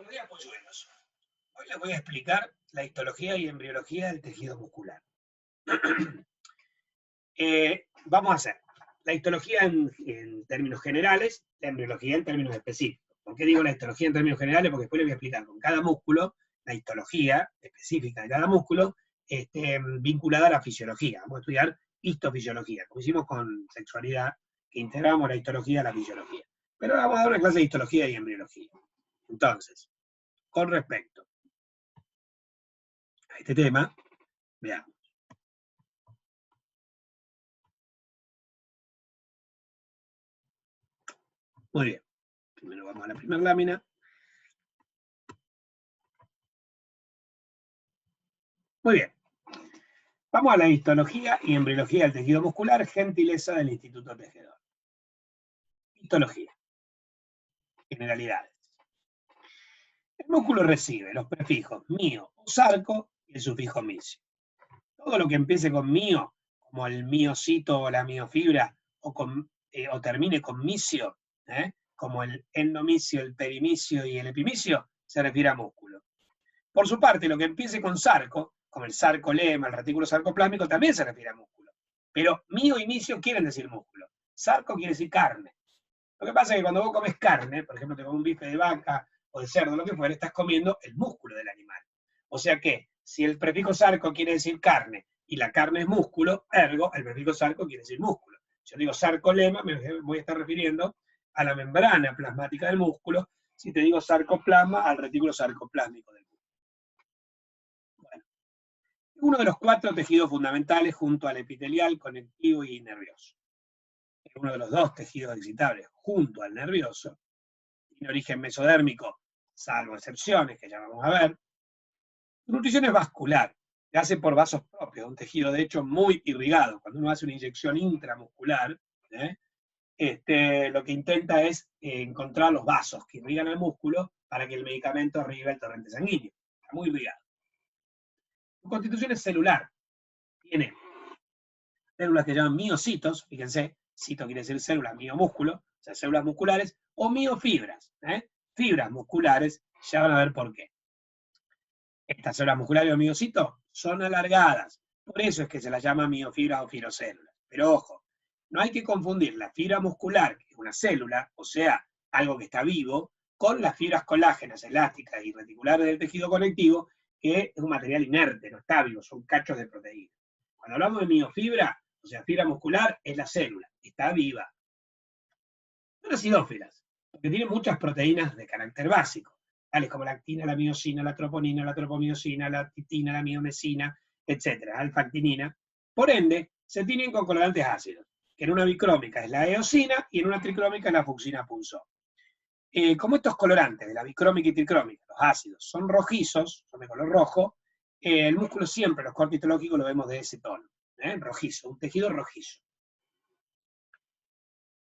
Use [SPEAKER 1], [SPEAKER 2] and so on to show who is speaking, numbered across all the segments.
[SPEAKER 1] Buenos días, polluelos. Hoy les voy a explicar la histología y embriología del tejido muscular. Vamos a hacer la histología en términos generales, la embriología en términos específicos. ¿Por qué digo la histología en términos generales? Porque después les voy a explicar con cada músculo la histología específica de cada músculo vinculada a la fisiología. Vamos a estudiar histofisiología, como hicimos con sexualidad, que integramos la histología a la fisiología. Pero ahora vamos a dar una clase de histología y embriología. Entonces, con respecto a este tema, veamos. Muy bien. Primero vamos a la primera lámina. Muy bien. Vamos a la histología y embriología del tejido muscular, gentileza del Instituto Tejedor. Histología. Generalidades. El músculo recibe los prefijos mio o sarco y el sufijo misio. Todo lo que empiece con mio, como el miocito o la miofibra, o termine con misio, como el endomisio, el perimicio y el epimicio, se refiere a músculo. Por su parte, lo que empiece con sarco, como el sarcolema, el retículo sarcoplásmico, también se refiere a músculo. Pero mio y misio quieren decir músculo. Sarco quiere decir carne. Lo que pasa es que cuando vos comes carne, por ejemplo, te comes un bife de vaca o de cerdo, lo que fuera, estás comiendo el músculo del animal. O sea que, si el prefijo sarco quiere decir carne y la carne es músculo, ergo, el prefijo sarco quiere decir músculo. Si yo digo sarcolema, me voy a estar refiriendo a la membrana plasmática del músculo. Si te digo sarcoplasma, al retículo sarcoplásmico del músculo. Bueno, uno de los 4 tejidos fundamentales junto al epitelial, conectivo y nervioso. Es uno de los 2 tejidos excitables junto al nervioso. Tiene origen mesodérmico, salvo excepciones que ya vamos a ver. Su nutrición es vascular, se hace por vasos propios, un tejido de hecho muy irrigado. Cuando uno hace una inyección intramuscular, lo que intenta es encontrar los vasos que irrigan el músculo para que el medicamento arribe el torrente sanguíneo. Está muy irrigado. Su constitución es celular. Tiene células que llaman miocitos, fíjense, cito quiere decir célula, miomúsculo, o sea, células musculares, o miofibras, fibras musculares, ya van a ver por qué. Estas células musculares o miocitos son alargadas, por eso es que se las llama miofibras o fibrocélulas. Pero ojo, no hay que confundir la fibra muscular, que es una célula, o sea, algo que está vivo, con las fibras colágenas, elásticas y reticulares del tejido conectivo, que es un material inerte, no está vivo, son cachos de proteína. Cuando hablamos de miofibra, o sea, fibra muscular, es la célula, está viva. Son acidófilas, porque tienen muchas proteínas de carácter básico, tales como la actina, la miosina, la troponina, la tropomiosina, la titina, la miomesina, etc., alfa-actinina. Por ende, se tienen con colorantes ácidos, que en una bicrómica es la eosina y en una tricrómica es la fucsina punzó. Como estos colorantes de la bicrómica y tricrómica, los ácidos, son rojizos, son de color rojo, el músculo siempre, los cortes histológicos lo vemos de ese tono, rojizo, un tejido rojizo.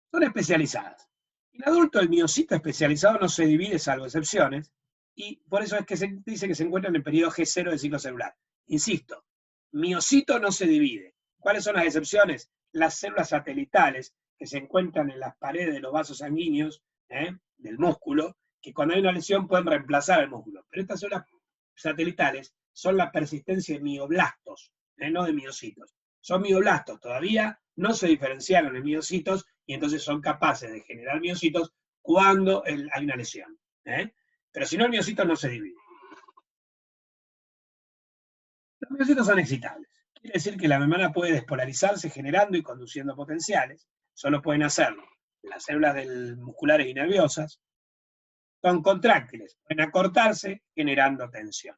[SPEAKER 1] Son especializadas. En adulto el miocito especializado no se divide salvo excepciones, y por eso es que se dice que se encuentran en el periodo G0 del ciclo celular. Insisto, miocito no se divide. ¿Cuáles son las excepciones? Las células satelitales que se encuentran en las paredes de los vasos sanguíneos del músculo, que cuando hay una lesión pueden reemplazar el músculo. Pero estas células satelitales son la persistencia de mioblastos, no de miocitos. Son mioblastos, todavía no se diferenciaron en miocitos y entonces son capaces de generar miocitos cuando hay una lesión. Pero si no, el miocito no se divide. Los miocitos son excitables. Quiere decir que la membrana puede despolarizarse generando y conduciendo potenciales. Solo pueden hacerlo las células musculares y nerviosas. Son contráctiles, pueden acortarse generando tensión.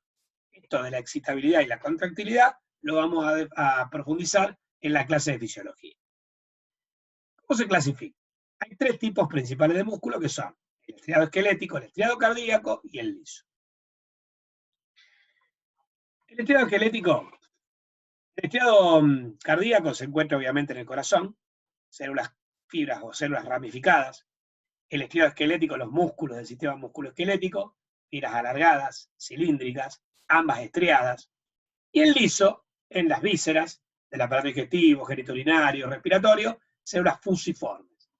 [SPEAKER 1] Esto de la excitabilidad y la contractilidad lo vamos a profundizar en la clase de fisiología. ¿Cómo se clasifica? Hay 3 tipos principales de músculo que son el estriado esquelético, el estriado cardíaco y el liso. El estriado esquelético, el estriado cardíaco se encuentra obviamente en el corazón, células fibras o células ramificadas. El estriado esquelético, los músculos del sistema musculoesquelético, fibras alargadas, cilíndricas, ambas estriadas. Y el liso, en las vísceras del aparato digestivo, genitourinario, respiratorio, células fusiformes.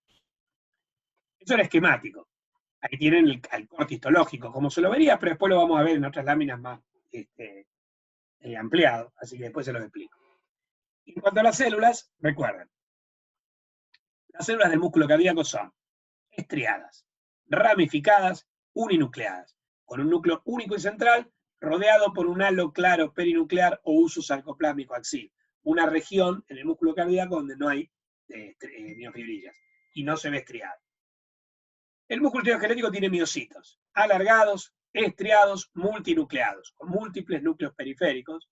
[SPEAKER 1] Eso era esquemático. Ahí tienen el corte histológico, como se lo vería, pero después lo vamos a ver en otras láminas más ampliado, así que después se los explico. En cuanto a las células, recuerden, las células del músculo cardíaco son estriadas, ramificadas, uninucleadas, con un núcleo único y central, rodeado por un halo claro perinuclear o uso sarcoplásmico axil, una región en el músculo cardíaco donde no hay miofibrillas y no se ve estriado. El músculo esteroesquelético tiene miocitos, alargados, estriados, multinucleados, con múltiples núcleos periféricos,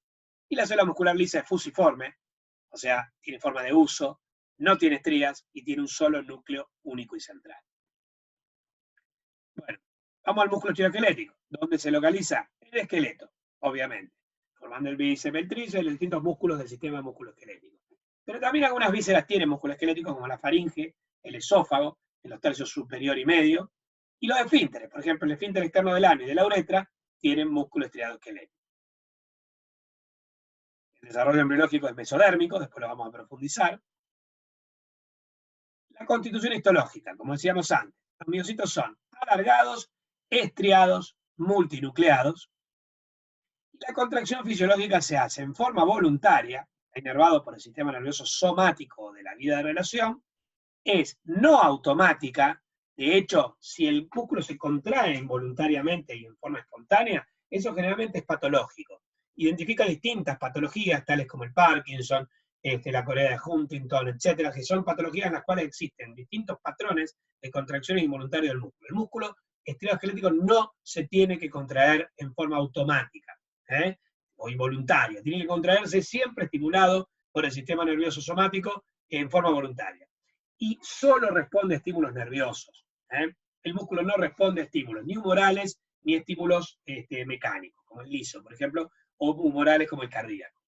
[SPEAKER 1] y la célula muscular lisa es fusiforme, o sea, tiene forma de uso, no tiene estrías y tiene un solo núcleo único y central. Bueno, vamos al músculo esteroesquelético, donde se localiza el esqueleto, obviamente, formando el bíceps, el tríceps y los distintos músculos del sistema musculoesquelético. Pero también algunas vísceras tienen músculo esquelético, como la faringe, el esófago, en los tercios superior y medio, y los esfínteres, por ejemplo, el esfínter externo del ano y de la uretra, tienen músculo estriado esquelético. El desarrollo embriológico es mesodérmico, después lo vamos a profundizar. La constitución histológica, como decíamos antes, los miocitos son alargados, estriados, multinucleados. Y la contracción fisiológica se hace en forma voluntaria, inervado por el sistema nervioso somático de la vida de relación, es no automática. De hecho, si el músculo se contrae involuntariamente y en forma espontánea, eso generalmente es patológico. Identifica distintas patologías, tales como el Parkinson, la corea de Huntington, etcétera, que son patologías en las cuales existen distintos patrones de contracciones involuntarias del músculo. El músculo esteroesquelético no se tiene que contraer en forma automática o involuntaria, tiene que contraerse siempre estimulado por el sistema nervioso somático en forma voluntaria. Y solo responde a estímulos nerviosos. El músculo no responde a estímulos ni humorales ni estímulos mecánicos, como el liso, por ejemplo, o humorales como el cardíaco.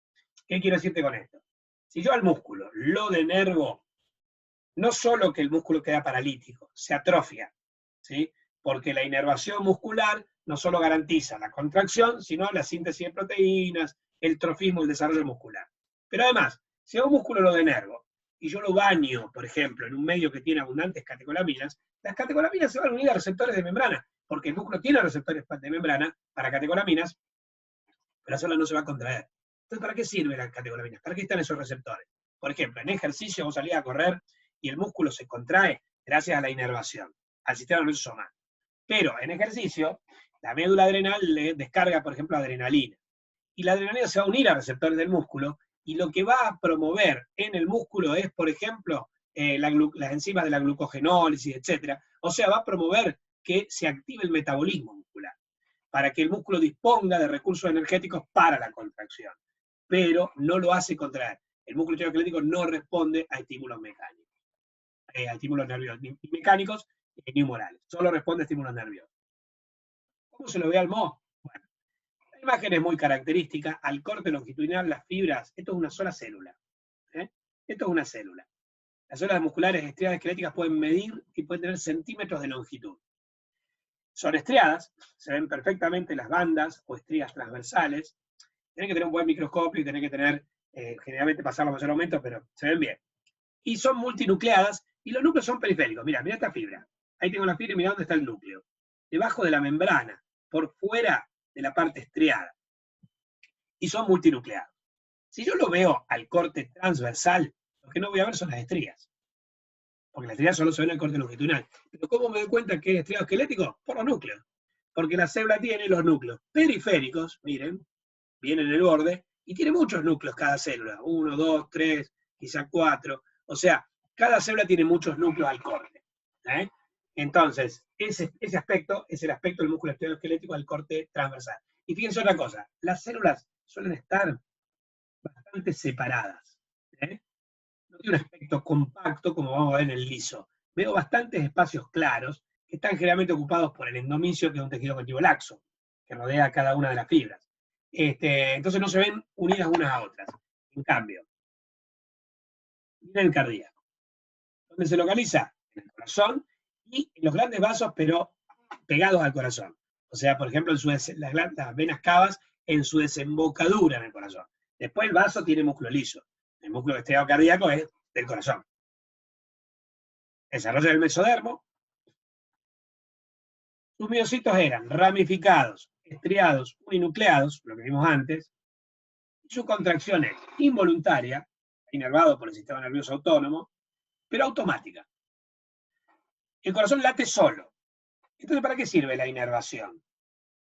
[SPEAKER 1] ¿Qué quiero decirte con esto? Si yo al músculo lo denervo, no solo que el músculo queda paralítico, se atrofia, ¿sí? Porque la inervación muscular no solo garantiza la contracción, sino la síntesis de proteínas, el trofismo, el desarrollo muscular. Pero además, si a un músculo lo denervo y yo lo baño, por ejemplo, en un medio que tiene abundantes catecolaminas, las catecolaminas se van a unir a receptores de membrana, porque el músculo tiene receptores de membrana para catecolaminas, pero la célula no se va a contraer. Entonces, ¿para qué sirven las catecolaminas? ¿Para qué están esos receptores? Por ejemplo, en ejercicio vos salís a correr y el músculo se contrae gracias a la inervación, al sistema nervioso somático. Pero en ejercicio, la médula adrenal le descarga, por ejemplo, adrenalina. Y la adrenalina se va a unir a receptores del músculo, y lo que va a promover en el músculo es, por ejemplo, las enzimas de la glucogenólisis, etc. O sea, va a promover que se active el metabolismo muscular, para que el músculo disponga de recursos energéticos para la contracción. Pero no lo hace contraer. El músculo esteroesquelético no responde a estímulos mecánicos, a estímulos nerviosos, ni mecánicos ni humorales. Solo responde a estímulos nerviosos. ¿Cómo se lo ve al MO? Bueno, la imagen es muy característica. Al corte longitudinal, las fibras, esto es una sola célula. Esto es una célula. Las células musculares estriadas esqueléticas pueden medir y pueden tener centímetros de longitud. Son estriadas, se ven perfectamente las bandas o estrías transversales. Tienen que tener un buen microscopio y tienen que tener, generalmente pasarlo a mayor aumento, pero se ven bien. Y son multinucleadas, y los núcleos son periféricos. Mira esta fibra. Ahí tengo la fibra y mira dónde está el núcleo. Debajo de la membrana, por fuera de la parte estriada. Y son multinucleados. Si yo lo veo al corte transversal, lo que no voy a ver son las estrías. Porque las estrías solo se ven en el corte longitudinal. Pero ¿cómo me doy cuenta que es estriado esquelético? Por los núcleos. Porque la célula tiene los núcleos periféricos, miren, vienen en el borde, y tiene muchos núcleos cada célula. 1, 2, 3, quizá 4. O sea, cada célula tiene muchos núcleos al corte. Entonces, ese aspecto es el aspecto del músculo esteroesquelético al corte transversal. Y fíjense otra cosa, las células suelen estar bastante separadas. No tiene un aspecto compacto como vamos a ver en el liso. Veo bastantes espacios claros que están generalmente ocupados por el endomisio, que es un tejido conectivo laxo, que rodea cada una de las fibras. Entonces no se ven unidas unas a otras. En cambio, miren el cardíaco. ¿Dónde se localiza? En el corazón y en los grandes vasos, pero pegados al corazón. O sea, por ejemplo, las venas cavas en su desembocadura en el corazón. Después el vaso tiene músculo liso. El músculo estriado cardíaco es del corazón. Desarrolla el mesodermo, Sus miocitos eran ramificados, estriados, uninucleados, lo que vimos antes, y su contracción es involuntaria, inervado por el sistema nervioso autónomo, pero automática. El corazón late solo. Entonces, ¿para qué sirve la inervación?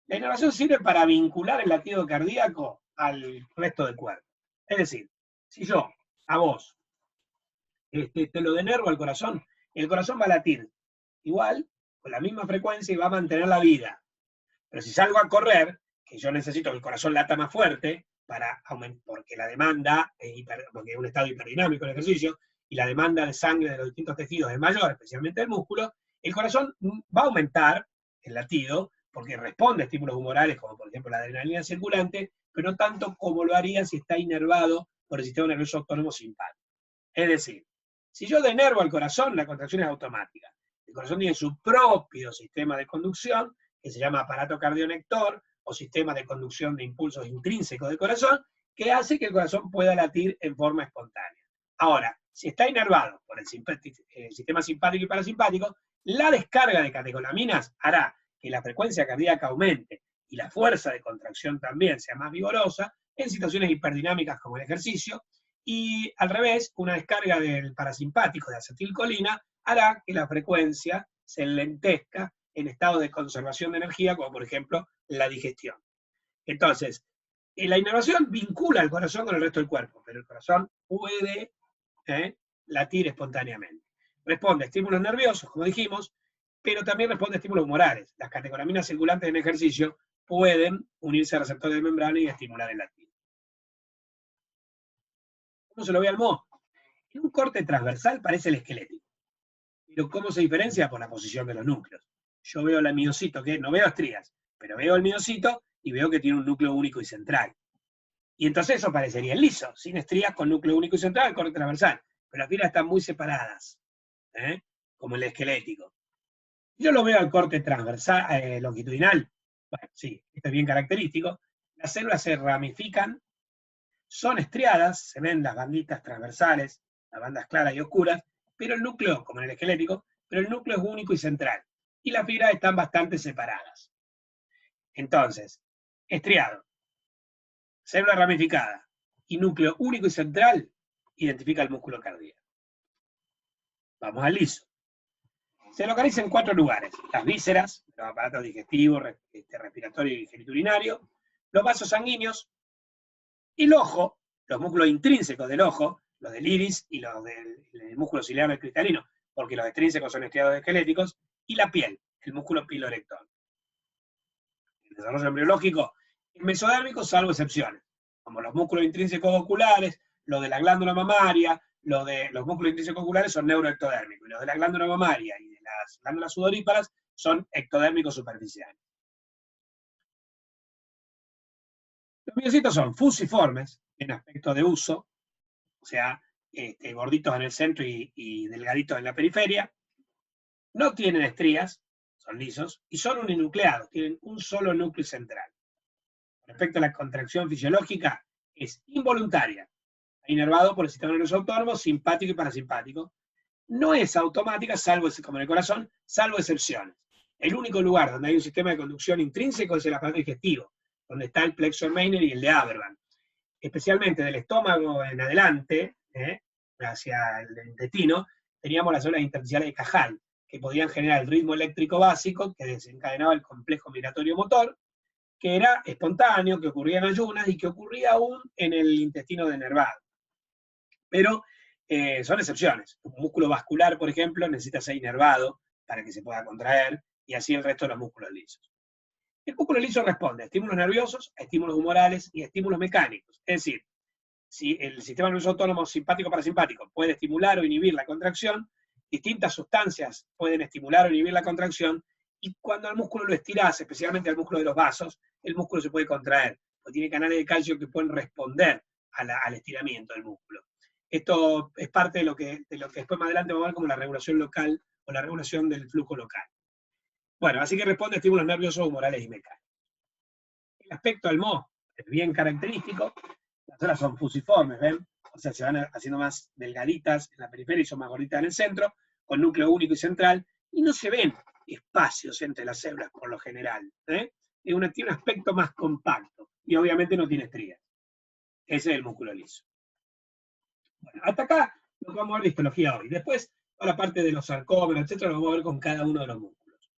[SPEAKER 1] La inervación sirve para vincular el latido cardíaco al resto del cuerpo. Es decir, si yo, a vos, te lo denervo al corazón, el corazón va a latir igual, con la misma frecuencia y va a mantener la vida. Pero si salgo a correr, que yo necesito que el corazón lata más fuerte, porque la demanda, porque es un estado hiperdinámico el ejercicio, y la demanda de sangre de los distintos tejidos es mayor, especialmente el músculo, el corazón va a aumentar el latido, porque responde a estímulos humorales, como por ejemplo la adrenalina circulante, pero no tanto como lo haría si está inervado por el sistema nervioso autónomo simpático. Es decir, si yo denervo al corazón, la contracción es automática. El corazón tiene su propio sistema de conducción, que se llama aparato cardionector, o sistema de conducción de impulsos intrínsecos del corazón, que hace que el corazón pueda latir en forma espontánea. Ahora, si está inervado por el sistema simpático y parasimpático, la descarga de catecolaminas hará que la frecuencia cardíaca aumente y la fuerza de contracción también sea más vigorosa en situaciones hiperdinámicas como el ejercicio, y al revés, una descarga del parasimpático de acetilcolina hará que la frecuencia se enlentezca en estados de conservación de energía, como por ejemplo la digestión. Entonces, la inervación vincula al corazón con el resto del cuerpo, pero el corazón puede latir espontáneamente. Responde a estímulos nerviosos, como dijimos, pero también responde a estímulos humorales. Las catecolaminas circulantes en ejercicio pueden unirse a receptores de membrana y estimular el latido. ¿Cómo se lo ve al Mo? En un corte transversal parece el esquelético, pero ¿cómo se diferencia? Por la posición de los núcleos. Yo veo el miocito, que no veo estrías, pero veo el miocito y veo que tiene un núcleo único y central. Y entonces eso parecería liso, sin estrías, con núcleo único y central, el corte transversal. Pero las fibras están muy separadas, como el esquelético. Yo lo veo al corte transversal, longitudinal. Bueno, sí, esto es bien característico. Las células se ramifican, son estriadas, se ven las banditas transversales, las bandas claras y oscuras, pero el núcleo, como en el esquelético, pero el núcleo es único y central. Y las fibras están bastante separadas. Entonces, estriado, célula ramificada y núcleo único y central, identifica el músculo cardíaco. Vamos al liso. Se localiza en 4 lugares: las vísceras, los aparatos digestivos, respiratorio y genitourinario, los vasos sanguíneos, el ojo, los músculos intrínsecos del ojo, los del iris y los del músculo ciliar cristalino, porque los extrínsecos son estriados esqueléticos, y la piel, el músculo pilorector. El desarrollo embriológico es mesodérmico, salvo excepciones, como los músculos intrínsecos oculares, los de la glándula mamaria, los músculos intrínsecos oculares son neuroectodérmicos, y los de la glándula mamaria y de las glándulas sudoríparas son ectodérmicos superficiales. Los miocitos son fusiformes, en aspecto de uso, o sea, gorditos en el centro y delgaditos en la periferia. No tienen estrías, son lisos, y son uninucleados, tienen un solo núcleo central. Respecto a la contracción fisiológica, es involuntaria, inervado por el sistema nervioso autónomo, simpático y parasimpático. No es automática, salvo, como en el corazón, salvo excepciones. El único lugar donde hay un sistema de conducción intrínseco es el aparato digestivo, donde está el plexo Meiner y el de Haberman. Especialmente del estómago en adelante, hacia el intestino, teníamos las células intersticiales de Cajal, que podían generar el ritmo eléctrico básico que desencadenaba el complejo migratorio motor, que era espontáneo, que ocurría en ayunas y que ocurría aún en el intestino denervado. Pero son excepciones. Un músculo vascular, por ejemplo, necesita ser inervado para que se pueda contraer, y así el resto de los músculos lisos. El músculo liso responde a estímulos nerviosos, a estímulos humorales y a estímulos mecánicos. Es decir, si el sistema nervioso autónomo simpático-parasimpático puede estimular o inhibir la contracción, distintas sustancias pueden estimular o inhibir la contracción, y cuando al músculo lo estirás, especialmente al músculo de los vasos, el músculo se puede contraer, porque tiene canales de calcio que pueden responder al estiramiento del músculo. Esto es parte de lo que después más adelante vamos a ver como la regulación local o la regulación del flujo local. Bueno, así que responde a estímulos nerviosos, humorales y mecánicos. El aspecto del Mo es bien característico. Las células son fusiformes, ¿ven? O sea, se van haciendo más delgaditas en la periferia y son más gorditas en el centro, con núcleo único y central, y no se ven espacios entre las células por lo general. Tiene un aspecto más compacto y obviamente no tiene estrías. Ese es el músculo liso. Bueno, hasta acá lo que vamos a ver de histología hoy. Después, toda la parte de los sarcómeros, etcétera, lo vamos a ver con cada uno de los músculos.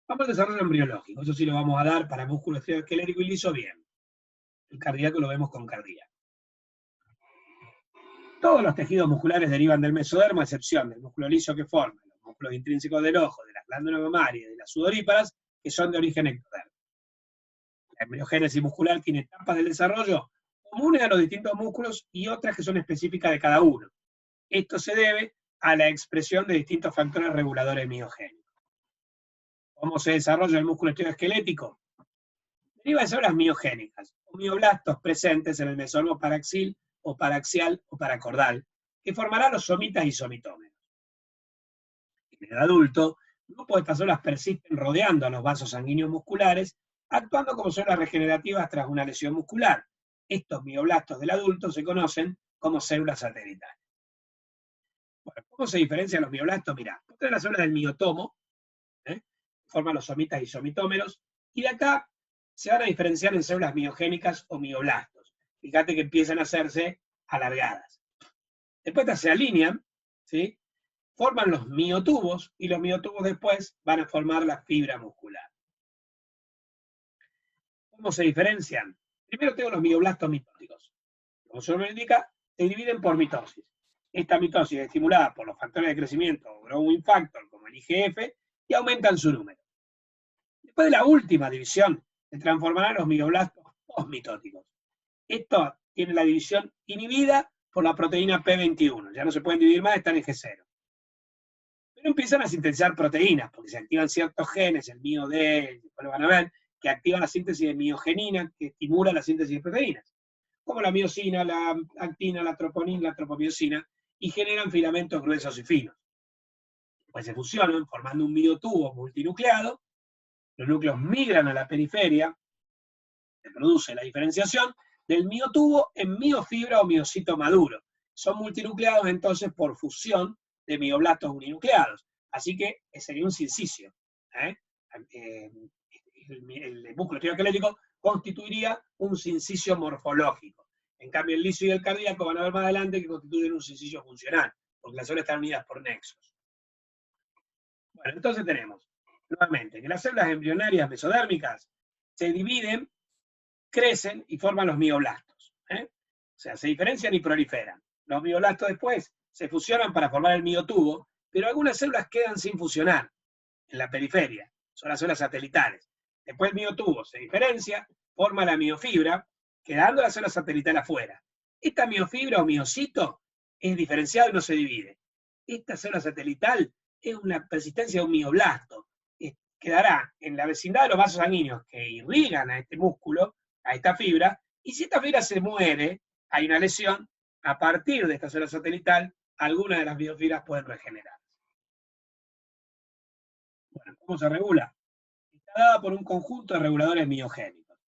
[SPEAKER 1] Vamos al desarrollo embriológico. Eso sí lo vamos a dar para músculo esquelético y liso bien. El cardíaco lo vemos con cardíaco. Todos los tejidos musculares derivan del mesodermo, a excepción del músculo liso que forma los músculos intrínsecos del ojo, de las glándulas mamarias y de las sudoríparas, que son de origen ectodérmico. La embriogénesis muscular tiene etapas del desarrollo comunes a los distintos músculos y otras que son específicas de cada uno. Esto se debe a la expresión de distintos factores reguladores miogénicos. ¿Cómo se desarrolla el músculo osteoesquelético? Deriva de células miogénicas, o mioblastos presentes en el mesodermo paraxil o paraxial o paracordal, que formará los somitas y somitómeros. En el adulto, grupos de estas células persisten rodeando a los vasos sanguíneos musculares, actuando como células regenerativas tras una lesión muscular. Estos mioblastos del adulto se conocen como células satelitales. Bueno, ¿cómo se diferencian los mioblastos? Mirá, esta es la célula del miotomo, forman los somitas y somitómeros, y de acá se van a diferenciar en células miogénicas o mioblastos. Fíjate que empiezan a hacerse alargadas. Después estas se alinean, ¿sí? Forman los miotubos, y los miotubos después van a formar la fibra muscular. ¿Cómo se diferencian? Primero tengo los mioblastos mitóticos. Como su nombre indica, se dividen por mitosis. Esta mitosis es estimulada por los factores de crecimiento o growing factor, como el IGF, y aumentan su número. Después de la última división, se transformarán los mioblastos postmitóticos. Esto tiene la división inhibida por la proteína P21. Ya no se pueden dividir más, están en G0. Pero empiezan a sintetizar proteínas, porque se activan ciertos genes, el MioD, después lo van a ver, que activan la síntesis de miogenina, que estimula la síntesis de proteínas, como la miosina, la actina, la troponina, la tropomiosina, y generan filamentos gruesos y finos. Pues se fusionan formando un miotubo multinucleado, los núcleos migran a la periferia, se produce la diferenciación del miotubo en miofibra o miocito maduro. Son multinucleados entonces por fusión de mioblastos uninucleados. Así que sería un sincisio. El músculo osteoesquelético constituiría un sincisio morfológico. En cambio, el liso y el cardíaco van a ver más adelante que constituyen un sincisio funcional, porque las células están unidas por nexos. Bueno, entonces tenemos, nuevamente, que las células embrionarias mesodérmicas se dividen, crecen y forman los mioblastos. O sea, se diferencian y proliferan. Los mioblastos después se fusionan para formar el miotubo, pero algunas células quedan sin fusionar en la periferia. Son las células satelitales. Después el miotubo se diferencia, forma la miofibra, quedando la célula satelital afuera. Esta miofibra o miocito es diferenciado y no se divide. Esta célula satelital es una persistencia de un mioblasto. Quedará en la vecindad de los vasos sanguíneos que irrigan a este músculo, a esta fibra, y si esta fibra se muere, hay una lesión, a partir de esta célula satelital, algunas de las miofibras pueden regenerarse. Bueno, ¿cómo se regula? Está dada por un conjunto de reguladores miogénicos.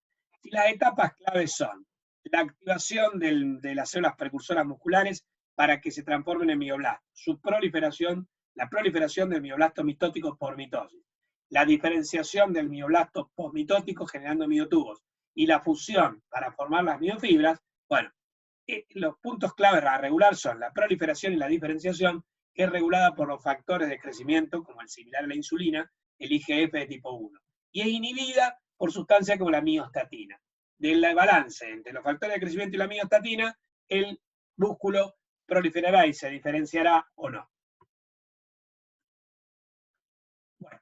[SPEAKER 1] Y las etapas claves son la activación de las células precursoras musculares para que se transformen en mioblastos, su proliferación, la proliferación del mioblasto mitótico por mitosis, la diferenciación del mioblasto postmitótico generando miotubos, y la fusión para formar las miofibras. Bueno, los puntos claves a regular son la proliferación y la diferenciación, que es regulada por los factores de crecimiento, como el similar a la insulina, el IGF de tipo 1, y es inhibida por sustancias como la miostatina. Del balance entre los factores de crecimiento y la miostatina, el músculo proliferará y se diferenciará o no. Bueno,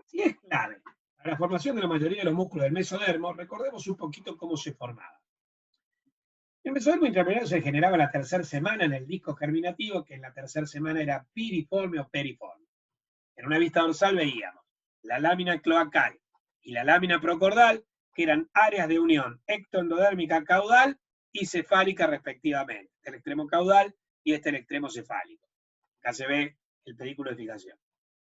[SPEAKER 1] si es clave para la formación de la mayoría de los músculos del mesodermo, recordemos un poquito cómo se formaba. El mesodermo intraembrionario se generaba en la tercera semana en el disco germinativo, que en la tercera semana era piriforme o periforme. En una vista dorsal veíamos la lámina cloacal y la lámina procordal, que eran áreas de unión ectoendodérmica caudal y cefálica respectivamente. Este el extremo caudal y este el extremo cefálico. Acá se ve el pedículo de fijación.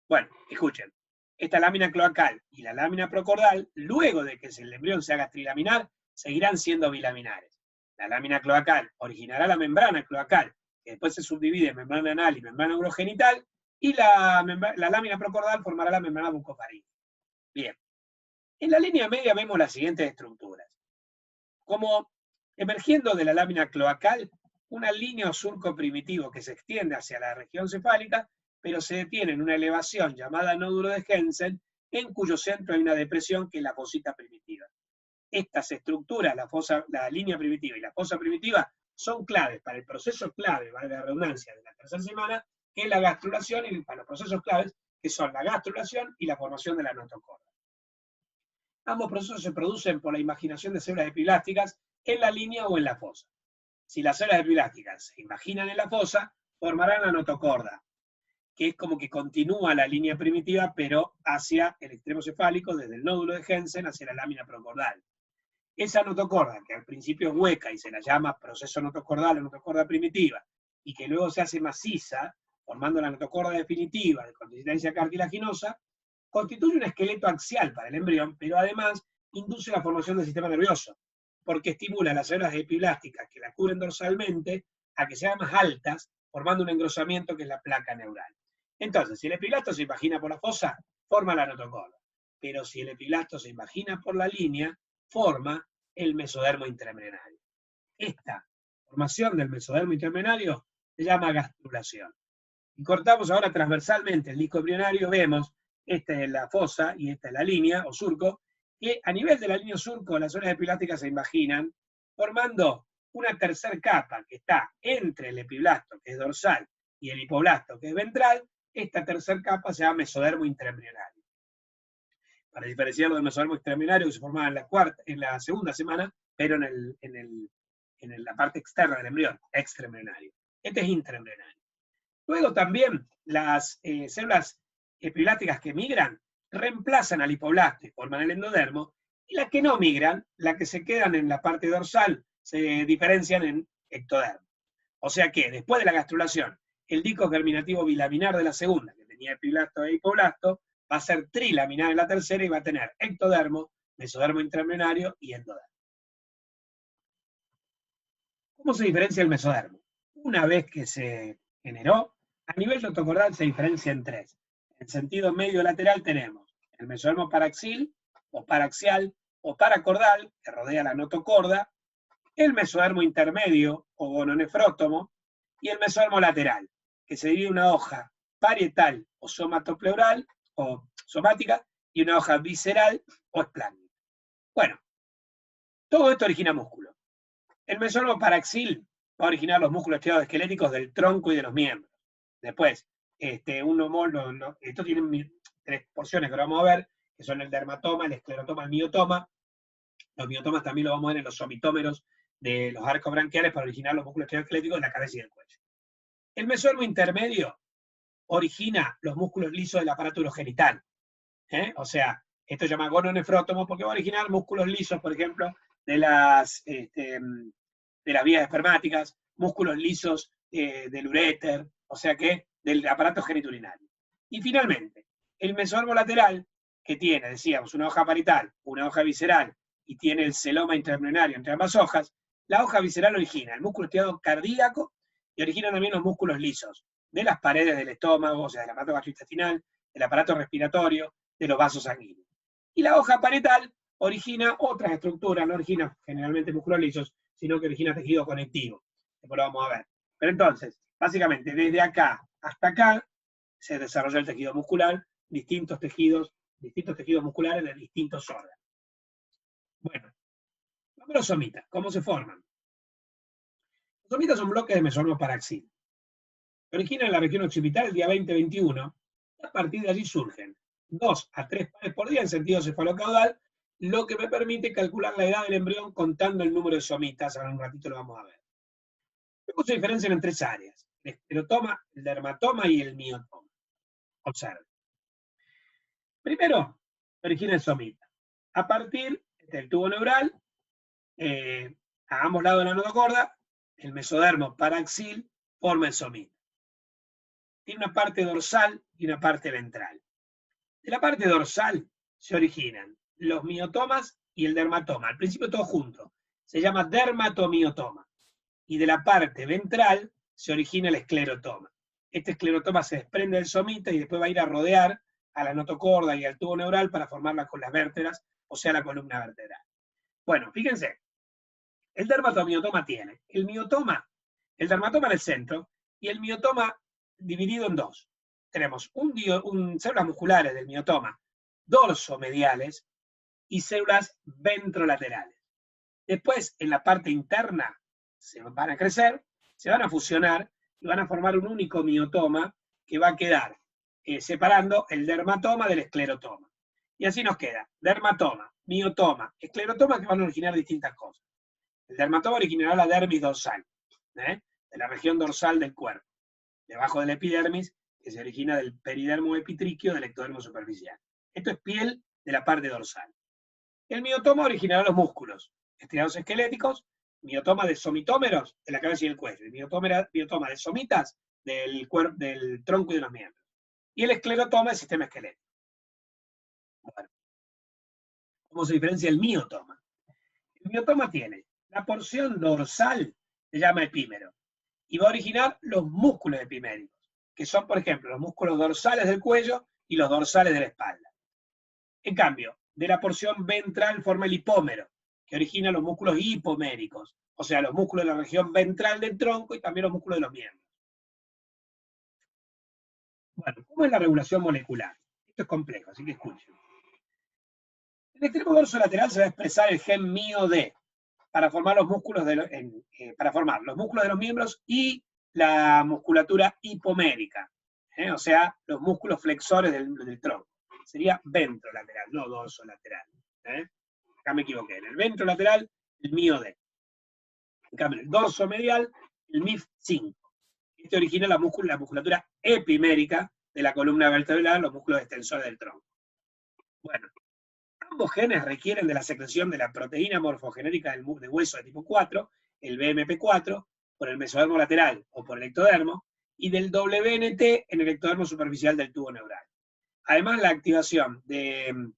[SPEAKER 1] Bueno, escuchen. Esta lámina cloacal y la lámina procordal, luego de que el embrión se haga trilaminar, seguirán siendo bilaminares. La lámina cloacal originará la membrana cloacal, que después se subdivide en membrana anal y membrana urogenital, y la lámina procordal formará la membrana bucofaríngea. Bien. En la línea media vemos las siguientes estructuras. Como emergiendo de la lámina cloacal, una línea o surco primitivo que se extiende hacia la región cefálica, pero se detiene en una elevación llamada nódulo de Hensen, en cuyo centro hay una depresión que es la fosita primitiva. Estas estructuras, la línea primitiva y la fosa primitiva, son claves para el proceso clave, valga la redundancia, de la tercera semana, que es la gastrulación, y para los procesos claves, que son la gastrulación y la formación de la notocorda. Ambos procesos se producen por la imaginación de células epiblásticas en la línea o en la fosa. Si las células epiblásticas se imaginan en la fosa, formarán la notocorda, que es como que continúa la línea primitiva, pero hacia el extremo cefálico, desde el nódulo de Hensen hacia la lámina procordal. Esa notocorda, que al principio es hueca y se la llama proceso notocordal o notocorda primitiva, y que luego se hace maciza, formando la notocorda definitiva de consistencia cartilaginosa, constituye un esqueleto axial para el embrión, pero además induce la formación del sistema nervioso, porque estimula a las células epiblásticas que la cubren dorsalmente a que sean más altas, formando un engrosamiento que es la placa neural. Entonces, si el epiblasto se imagina por la fosa, forma la notocorda. Pero si el epiblasto se imagina por la línea, forma el mesodermo intraembrionario. Esta formación del mesodermo intraembrionario se llama gastrulación. Y cortamos ahora transversalmente el disco embrionario, vemos, esta es la fosa y esta es la línea o surco, que a nivel de la línea o surco las células epiblásticas se imaginan formando una tercera capa que está entre el epiblasto, que es dorsal, y el hipoblasto, que es ventral. Esta tercera capa se llama mesodermo intraembrionario. Para diferenciarlo del mesodermo extraembrionario que se formaba en la segunda semana, pero en la parte externa del embrión, extraembrionario. Este es intraembrionario. Luego también las células epiblásticas que migran reemplazan al hipoblasto y forman el endodermo, y las que no migran, las que se quedan en la parte dorsal, se diferencian en ectodermo. O sea que después de la gastrulación, el disco germinativo bilaminar de la segunda, que tenía epiblasto e hipoblasto, va a ser trilaminar en la tercera y va a tener ectodermo, mesodermo intraembrionario y endodermo. ¿Cómo se diferencia el mesodermo? Una vez que se generó, a nivel notocordal se diferencia en tres. En sentido medio-lateral tenemos el mesodermo paraxil, o paraxial, o paracordal, que rodea la notocorda, el mesodermo intermedio, o gononefrótomo, y el mesodermo lateral, que se divide en una hoja parietal o somatopleural, o somática, y una hoja visceral o espláncnica. Bueno, todo esto origina músculo. El mesodermo paraxil va a originar los músculos esqueléticos del tronco y de los miembros. Después, esto tiene tres porciones que ahora vamos a ver, que son el dermatoma, el esclerotoma, el miotoma. Los miotomas también lo vamos a ver en los somitómeros de los arcos branquiales para originar los músculos esqueléticos de la cabeza y del cuello. El mesodermo intermedio origina los músculos lisos del aparato urogenital. O sea, esto se llama gononefrótomo porque va a originar músculos lisos, por ejemplo, de las vías espermáticas, músculos lisos del uréter, o sea que del aparato genitourinario. Y finalmente, el mesodermo lateral, que tiene, decíamos, una hoja parietal, una hoja visceral, y tiene el celoma intraembrionario entre ambas hojas, la hoja visceral origina el músculo estriado cardíaco y origina también los músculos lisos de las paredes del estómago, o sea, del aparato gastrointestinal, del aparato respiratorio, de los vasos sanguíneos. Y la hoja parietal origina otras estructuras, no origina generalmente músculos lisos, sino que origina tejido conectivo. Después lo vamos a ver. Pero entonces, básicamente, desde acá hasta acá, se desarrolla el tejido muscular, distintos tejidos musculares de distintos órganos. Bueno, vamos a los somitas. ¿Cómo se forman? Los somitas son bloques de mesodermo paraxil. Se originan en la región occipital el día 20-21, y a partir de allí surgen 2 a 3 pares por día en sentido cefalocaudal, lo que me permite calcular la edad del embrión contando el número de somitas. Ahora en un ratito lo vamos a ver. Luego se diferencian en 3 áreas: el esclerotoma, el dermatoma y el miotoma. Observen. Primero, origina el somita. A partir del tubo neural, a ambos lados de la notocorda, el mesodermo paraxil forma el somita. Tiene una parte dorsal y una parte ventral. De la parte dorsal se originan los miotomas y el dermatoma. Al principio todo junto. Se llama dermatomiotoma. Y de la parte ventral se origina el esclerotoma. este esclerotoma se desprende del somita y después va a ir a rodear a la notocorda y al tubo neural para formarla con las vértebras, o sea, la columna vertebral. Bueno, fíjense, el dermatomiotoma tiene el dermatoma en el centro y el miotoma dividido en dos. Tenemos células musculares del miotoma dorsomediales y células ventrolaterales. Después, en la parte interna, se van a crecer, se van a fusionar y van a formar un único miotoma que va a quedar separando el dermatoma del esclerotoma. Y así nos queda dermatoma, miotoma, esclerotoma, que van a originar distintas cosas. El dermatoma originará la dermis dorsal, de la región dorsal del cuerpo, debajo de la epidermis, que se origina del peridermo epitriquio del ectodermo superficial. Esto es piel de la parte dorsal. El miotoma originará los músculos, estriados esqueléticos, miotoma de somitómeros de la cabeza y el cuello, y miotoma de somitas del tronco y de los miembros. Y el esclerotoma del sistema esquelético. Bueno, ¿cómo se diferencia el miotoma? El miotoma tiene la porción dorsal, se llama epímero, y va a originar los músculos epiméricos, que son, por ejemplo, los músculos dorsales del cuello y los dorsales de la espalda. En cambio, de la porción ventral forma el hipómero, que origina los músculos hipoméricos, o sea, los músculos de la región ventral del tronco y también los músculos de los miembros. Bueno, ¿cómo es la regulación molecular? Esto es complejo, así que escuchen. En el extremo dorso lateral se va a expresar el gen MIO-D para formar los músculos de los miembros y la musculatura hipomérica, o sea, los músculos flexores del tronco. Sería ventrolateral, no dorsolateral. Acá me equivoqué. En el ventrolateral, el MIO-D. En cambio, en el dorso medial, el MIF5. Este origina la musculatura epimérica de la columna vertebral, los músculos extensores del tronco. Bueno, ambos genes requieren de la secreción de la proteína morfogenética de hueso de tipo 4, el BMP4, por el mesodermo lateral o por el ectodermo, y del WNT en el ectodermo superficial del tubo neural. Además, la activación del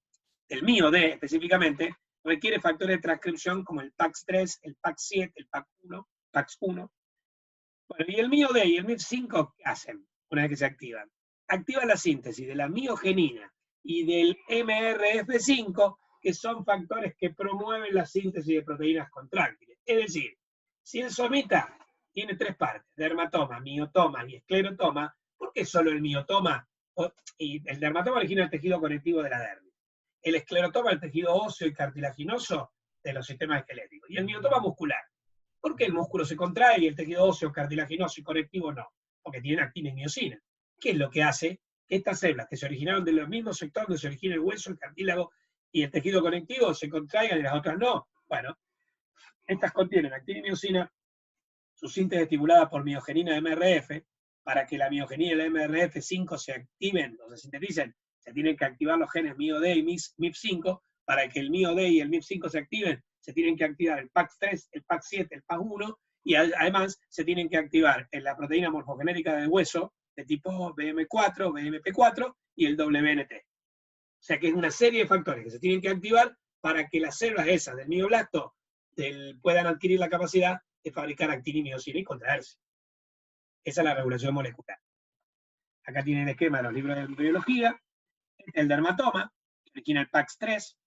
[SPEAKER 1] MIO-D específicamente requiere factores de transcripción como el PAX3, el PAX7, el PAX1. Bueno, y el MIO-D y el MIF5, ¿qué hacen una vez que se activan? Activan la síntesis de la miogenina y del MRF5, que son factores que promueven la síntesis de proteínas contráctiles. Es decir, si el somita tiene tres partes, dermatoma, miotoma y esclerotoma, ¿por qué solo el miotoma? Y el dermatoma origina el tejido conectivo de la dermis. El esclerotoma el tejido óseo y cartilaginoso de los sistemas esqueléticos. Y el miotoma muscular. ¿Por qué el músculo se contrae y el tejido óseo, cartilaginoso y conectivo no? Porque tienen actina y miosina. ¿Qué es lo que hace que estas células que se originaron de los mismos sectores donde se origina el hueso, el cartílago y el tejido conectivo se contraigan y las otras no? Bueno, estas contienen actina y miosina, su síntesis estimulada por miogenina MRF. Para que la miogenina y el MRF5 se activen o se sinteticen, se tienen que activar los genes MIO-D y MIF5. Para que el MIO-D y el MIF5 se activen, se tienen que activar el PAX3, el PAX7, el PAX1, y además se tienen que activar en la proteína morfogenética del hueso de tipo BM4, BMP4 y el WNT. O sea que es una serie de factores que se tienen que activar para que las células esas del mioblasto puedan adquirir la capacidad de fabricar actina y miosina y contraerse. Esa es la regulación molecular. Acá tienen el esquema de los libros de biología. Este es el dermatoma, que origina el PAX3.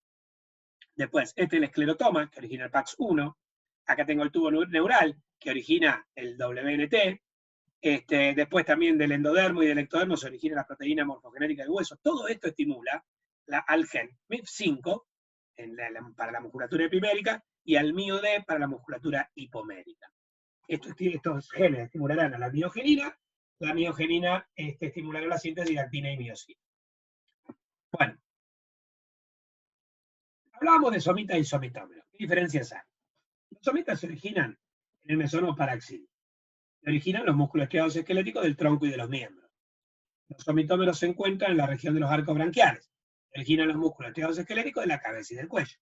[SPEAKER 1] Después, este es el esclerotoma, que origina el PAX1. Acá tengo el tubo neural, que origina el WNT. Después también del endodermo y del ectodermo se origina la proteína morfogenética del hueso. Todo esto estimula al gen MIF5 para la musculatura epimérica y al MIO-D para la musculatura hipomérica. Estos genes estimularán a la miogenina estimulará la síntesis de actina y miosina. Bueno, hablábamos de somitas y somitómeros. ¿Qué diferencias hay? Los somitas se originan en el mesodermo paraxil. Se originan los músculos estriados esqueléticos del tronco y de los miembros. Los somitómeros se encuentran en la región de los arcos branquiales. Se originan los músculos estriados esqueléticos de la cabeza y del cuello.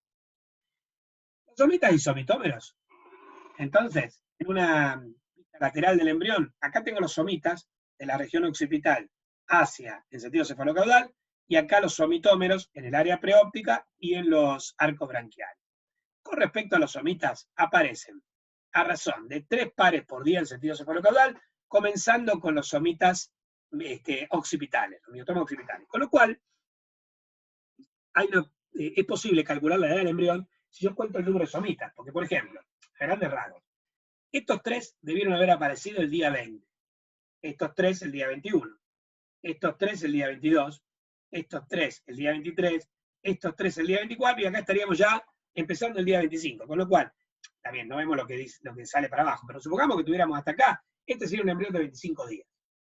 [SPEAKER 1] Los somitas y somitómeros. Entonces, en una lateral del embrión, acá tengo los somitas de la región occipital hacia el sentido cefalocaudal, y acá los somitómeros en el área preóptica y en los arcos branquiales. Con respecto a los somitas, aparecen a razón de 3 pares por día en sentido cefalocaudal, comenzando con los somitas occipitales, los miotomas occipitales. Con lo cual, es posible calcular la edad del embrión si yo cuento el número de somitas, porque por ejemplo, a grandes rasgos, estos 3 debieron haber aparecido el día 20, estos 3 el día 21, estos 3 el día 22, estos 3 el día 23, estos 3 el día 24, y acá estaríamos ya empezando el día 25, con lo cual, también no vemos lo que sale para abajo, pero supongamos que tuviéramos hasta acá, este sería un embrión de 25 días,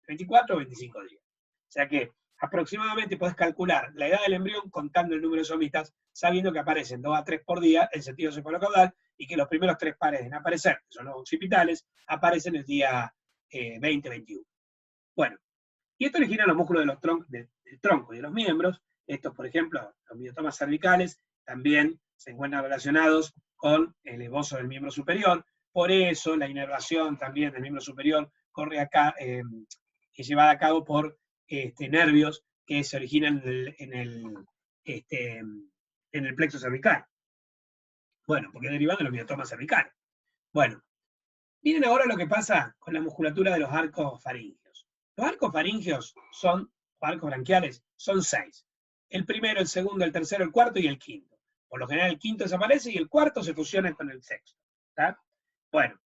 [SPEAKER 1] 24 o 25 días. O sea que aproximadamente podés calcular la edad del embrión contando el número de somitas, sabiendo que aparecen 2 a 3 por día en sentido cefalocaudal, y que los primeros 3 pares en aparecer, que son los occipitales, aparecen el día 20-21. Bueno, y esto origina los músculos del tronco y de los miembros. Estos, por ejemplo, los miotomas cervicales, también se encuentran relacionados con el esbozo del miembro superior. Por eso la inervación también del miembro superior corre acá, es llevada a cabo por nervios que se originan en el plexo cervical. Bueno, porque derivan de los miotomas cervicales. Bueno, miren ahora lo que pasa con la musculatura de los arcos faringios. Los arcos faringios o arcos branquiales, son 6. El primero, el segundo, el tercero, el cuarto y el quinto. Por lo general el quinto desaparece y el cuarto se fusiona con el sexto. ¿Está? Bueno,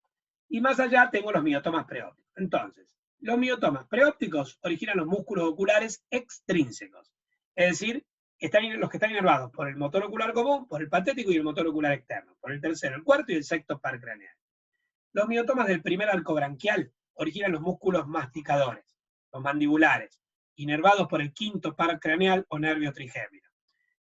[SPEAKER 1] y más allá tengo los miotomas preópticos. Entonces, los miotomas preópticos originan los músculos oculares extrínsecos. Es decir, los que están inervados por el motor ocular común, por el patético y el motor ocular externo. Por el tercero, el cuarto y el sexto par craneal. Los miotomas del primer arco branquial originan los músculos masticadores, los mandibulares, inervados por el quinto par craneal o nervio trigémino.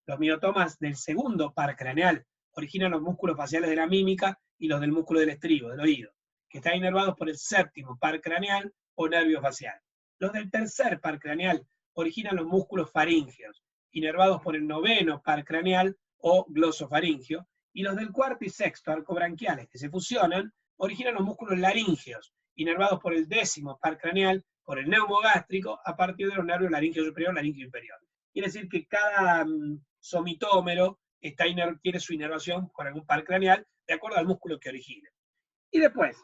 [SPEAKER 1] Los miotomas del segundo par craneal originan los músculos faciales de la mímica y los del músculo del estribo, del oído, que están inervados por el séptimo par craneal o nervio facial. Los del tercer par craneal originan los músculos faríngeos, inervados por el noveno par craneal o glosofaringio, y los del cuarto y sexto arco branquiales, que se fusionan, originan los músculos laríngeos, inervados por el décimo par craneal, por el neumogástrico, a partir de los nervios laríngeo superior, laríngeo inferior. Quiere decir que cada somitómero tiene su inervación con algún par craneal, de acuerdo al músculo que origina. Y después,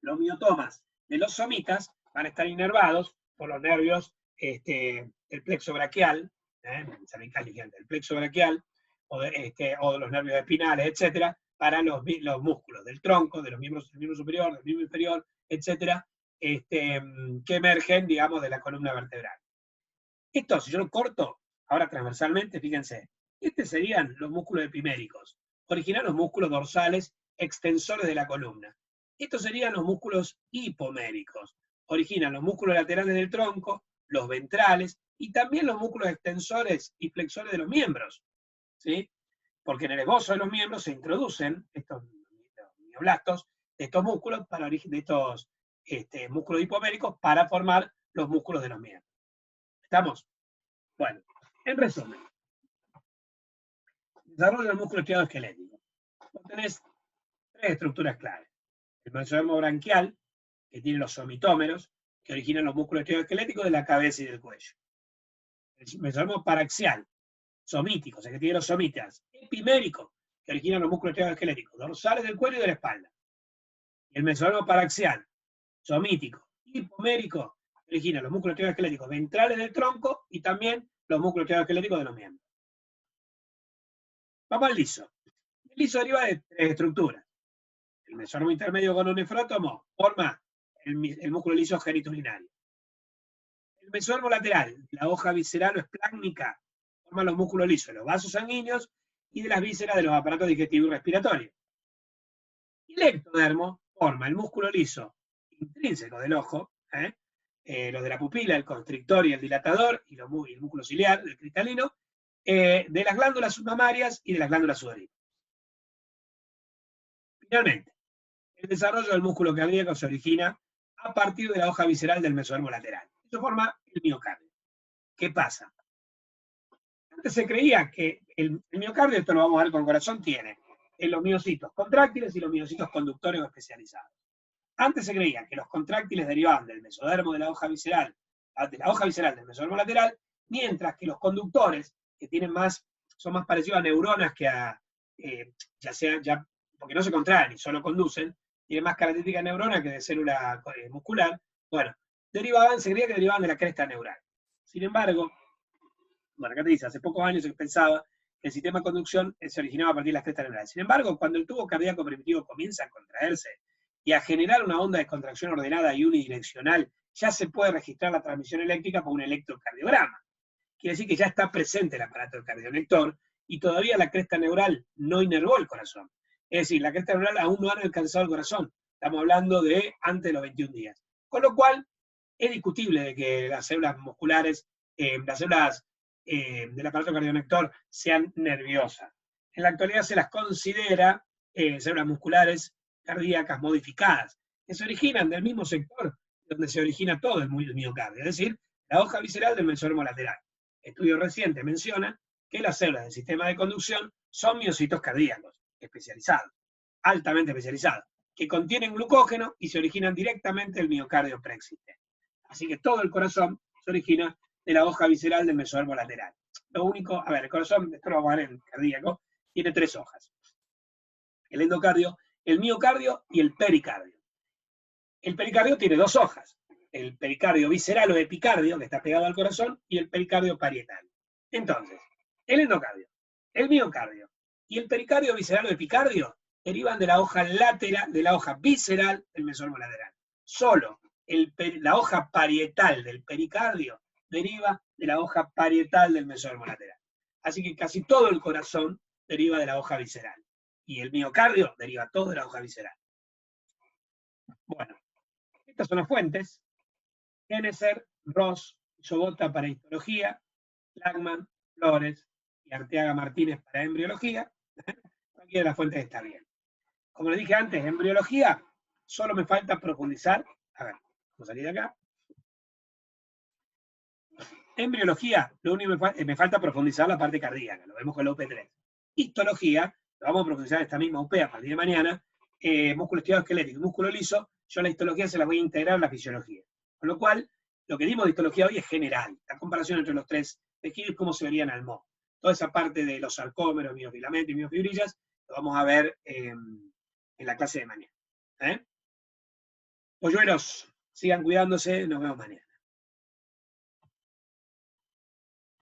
[SPEAKER 1] los miotomas de los somitas van a estar inervados por los nervios del plexo braquial, el plexo braquial, o de los nervios espinales, etcétera, para los músculos del tronco, del miembro superior, del miembro inferior, etcétera, que emergen, digamos, de la columna vertebral. Esto, si yo lo corto, ahora transversalmente, fíjense, serían los músculos epiméricos, originan los músculos dorsales extensores de la columna. Estos serían los músculos hipoméricos, originan los músculos laterales del tronco, los ventrales, y también los músculos extensores y flexores de los miembros, ¿sí? Porque en el esbozo de los miembros se introducen estos mioblastos de estos músculos, de estos músculos hipoméricos, para formar los músculos de los miembros. ¿Estamos? Bueno, en resumen, desarrollo del músculo esquelético. Vos tenés 3 estructuras claves. El mesodermo branquial, que tiene los somitómeros, que originan los músculos esqueléticos de la cabeza y del cuello. El mesodermo paraxial, somítico, o sea que tiene los somitas. Epimérico, que originan los músculos esqueléticos dorsales del cuello y de la espalda. Y el mesodermo paraxial, somítico, hipomérico, que origina los músculos esqueléticos ventrales del tronco y también los músculos esqueléticos de los miembros. Vamos al liso. El liso deriva de 3 estructuras. El mesodermo intermedio gononefrótomo forma el músculo liso genitolinario. El mesodermo lateral, la hoja visceral o esplácnica, forma los músculos lisos de los vasos sanguíneos y de las vísceras de los aparatos digestivo y respiratorio. Y el ectodermo forma el músculo liso intrínseco del ojo, los de la pupila, el constrictor y el dilatador, y el músculo ciliar, el cristalino, de las glándulas submamarias y de las glándulas sudoríparas. Finalmente, el desarrollo del músculo cardíaco se origina a partir de la hoja visceral del mesodermo lateral. Eso forma el miocardio. ¿Qué pasa? Antes se creía que el miocardio, esto lo vamos a ver con el corazón, tiene los miocitos contráctiles y los miocitos conductores o especializados. Antes se creía que los contráctiles derivaban del mesodermo de la hoja visceral del mesodermo lateral, mientras que los conductores, que son más parecidos a neuronas que a, porque no se contraen y solo conducen, tiene más características de neurona que de célula muscular, bueno, se creía que derivaban de la cresta neural. Sin embargo, bueno, acá te dice, hace pocos años se pensaba que el sistema de conducción se originaba a partir de las crestas neurales. Sin embargo, cuando el tubo cardíaco primitivo comienza a contraerse y a generar una onda de contracción ordenada y unidireccional, ya se puede registrar la transmisión eléctrica por un electrocardiograma. Quiere decir que ya está presente el aparato del cardiolector y todavía la cresta neural no inervó el corazón. Es decir, la cresta neural aún no ha alcanzado el corazón. Estamos hablando de antes de los 21 días. Con lo cual, es discutible de que las células musculares, las células del aparato cardiolector sean nerviosas. En la actualidad se las considera células musculares cardíacas modificadas, que se originan del mismo sector donde se origina todo el miocardio, es decir, la hoja visceral del mesodermo lateral. Estudios recientes mencionan que las células del sistema de conducción son miocitos cardíacos, especializados, altamente especializados, que contienen glucógeno y se originan directamente del miocardio preexistente. Así que todo el corazón se origina de la hoja visceral del mesodermo lateral. Lo único, a ver, el corazón, esto lo vamos a ver en cardíaco, tiene 3 hojas. El endocardio, el miocardio y el pericardio. El pericardio tiene 2 hojas. El pericardio visceral o epicardio, que está pegado al corazón, y el pericardio parietal. Entonces, el endocardio, el miocardio y el pericardio visceral o epicardio derivan de la hoja lateral, de la hoja visceral del mesodermo lateral. Solo la hoja parietal del pericardio deriva de la hoja parietal del mesodermo lateral. Así que casi todo el corazón deriva de la hoja visceral. Y el miocardio deriva todo de la hoja visceral. Bueno, estas son las fuentes. Henneser, Ross, Sobota para histología, Lagman, Flores y Arteaga Martínez para embriología. Cualquiera de las fuentes está bien. Como les dije antes, embriología, solo me falta profundizar. A ver, vamos a salir de acá. Embriología, lo único que me falta profundizar la parte cardíaca, lo vemos con la UP3. Histología, lo vamos a profundizar en esta misma UP a partir de mañana. Músculo estirado esquelético y músculo liso, yo la histología se la voy a integrar a la fisiología. Con lo cual, lo que dimos de histología hoy es general, la comparación entre los 3 tejidos y cómo se verían al MO. Toda esa parte de los sarcómeros, miofilamentos y miofibrillas, lo vamos a ver en la clase de mañana. Polluelos, sigan cuidándose, nos vemos mañana.